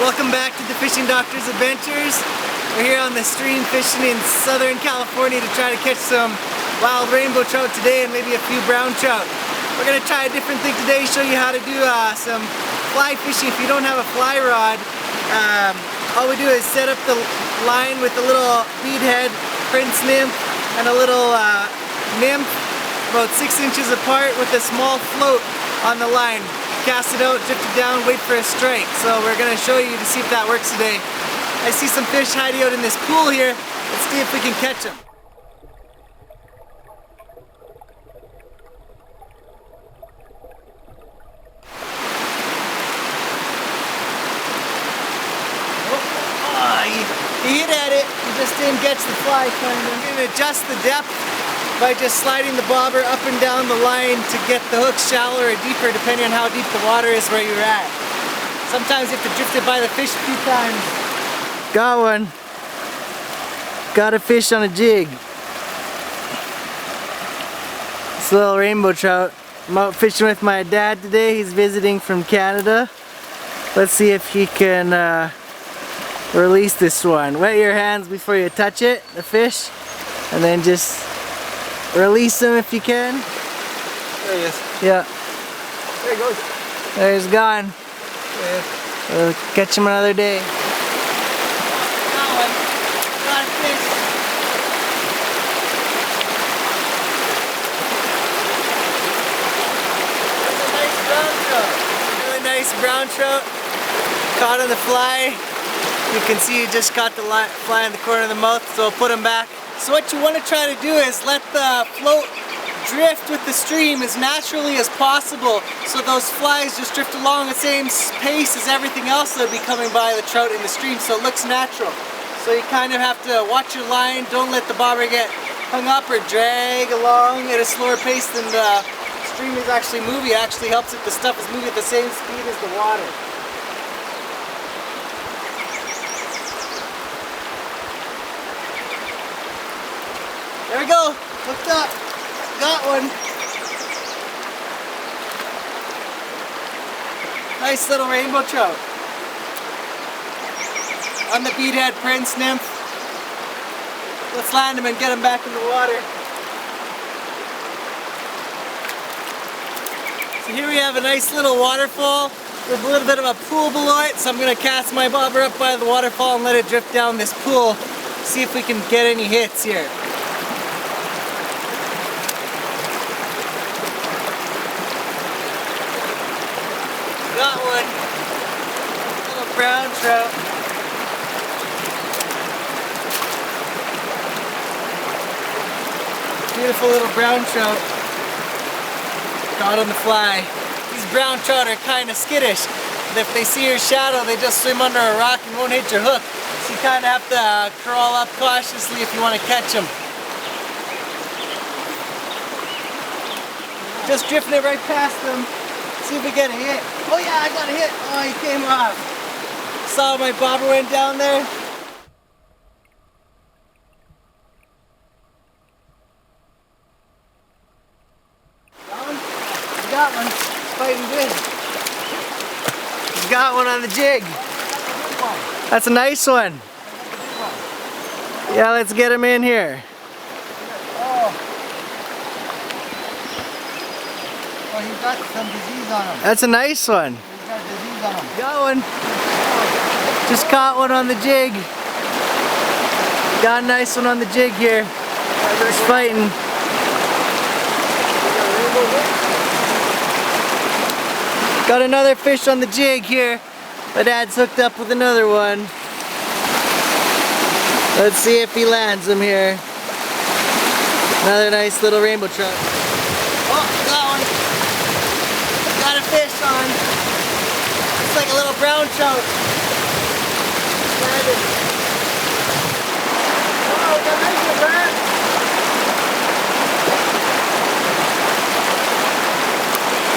Welcome back to the Fishing Doctor's Adventures. We're here on the stream fishing in Southern California to try to catch some wild rainbow trout today and maybe a few brown trout. We're going to try a different thing today, show you how to do some fly fishing if you don't have a fly rod. All we do is set up the line with a little bead head, prince nymph, and a little nymph about 6 inches apart with a small float on the line. Cast it out, drift it down, wait for a strike. So we're going to show you to see if that works today. I see some fish hiding out in this pool here. Let's see if we can catch them. He hit at it, he just didn't catch the fly kind of. I'm going to adjust the depth by just sliding the bobber up and down the line to get the hook shallower or deeper depending on how deep the water is where you're at. Sometimes you have to drift it by the fish a few times. Got one. Got a fish on a jig. It's a little rainbow trout. I'm out fishing with my dad today. He's visiting from Canada. Let's see if he can release this one. Wet your hands before you touch it, the fish, and then just release him if you can. There he is. Yeah. There he goes. There he's gone. There he is. We'll catch him another day. Got one. Got a fish. That's a nice brown trout. Really nice brown trout. Caught on the fly. You can see he just caught the fly in the corner of the mouth, so I'll put him back. So what you want to try to do is let the float drift with the stream as naturally as possible, so those flies just drift along the same pace as everything else that will be coming by the trout in the stream, so it looks natural. So you kind of have to watch your line, don't let the bobber get hung up or drag along at a slower pace than the stream is actually moving. It actually helps if the stuff is moving at the same speed as the water. There we go, hooked up, got one. Nice little rainbow trout. On the beadhead prince nymph. Let's land him and get him back in the water. So here we have a nice little waterfall with a little bit of a pool below it. So I'm going to cast my bobber up by the waterfall and let it drift down this pool. See if we can get any hits here. Got one. Little brown trout. Beautiful little brown trout. Caught on the fly. These brown trout are kind of skittish. If they see your shadow, they just swim under a rock and won't hit your hook. So you kind of have to crawl up cautiously if you want to catch them. Just drifting it right past them. See if we get a hit. Oh yeah, I got a hit. Oh, he came off. Saw my bobber went down there. Got one? He got one. He's fighting good. He's got one on the jig. That's a nice one. Yeah, let's get him in here. Oh, he's got some disease on him. That's a nice one. He's got disease on him. Got one. Just caught one on the jig. Got a nice one on the jig here. He's fighting. Got another fish on the jig here. My dad's hooked up with another one. Let's see if he lands him here. Another nice little rainbow trout. Oh, got one. Got a fish on. Looks like a little brown trout. Landed. Oh, got a nice one, Brad.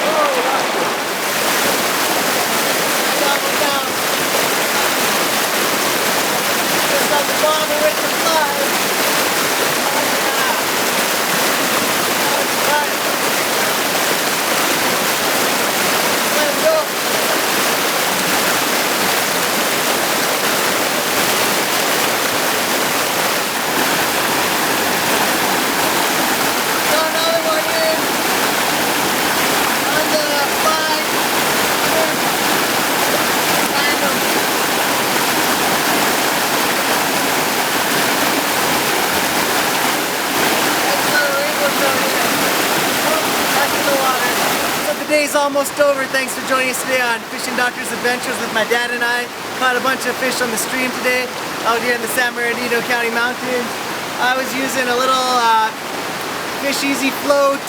Oh, lost it. Got one down. Just on the bottom with the fly. day's almost over. Thanks for joining us today on Fishing Doctor's Adventures with my dad and I. Caught a bunch of fish on the stream today out here in the San Bernardino County Mountains. I was using a little Fish Easy float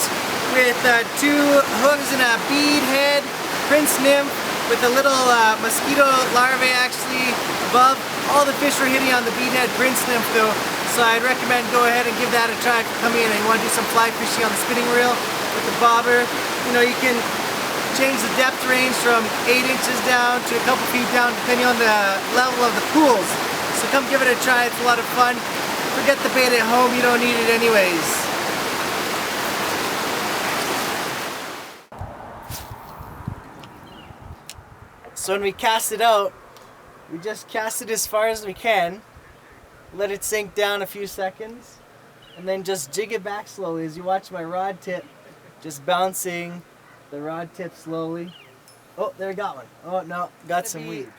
with 2 hooks and a bead head, Prince Nymph, with a little mosquito larvae actually above. All the fish were hitting on the bead head Prince Nymph though, so I'd recommend go ahead and give that a try if you come in and you want to do some fly fishing on the spinning reel with the bobber. You know, you can change the depth range from 8 inches down to a couple feet down depending on the level of the pools. So come give it a try, it's a lot of fun. Forget the bait at home, you don't need it anyways. So when we cast it out, we just cast it as far as we can, let it sink down a few seconds, and then just jig it back slowly as you watch my rod tip just bouncing the rod tip slowly. Oh, there we got one. Oh no, got some weeds.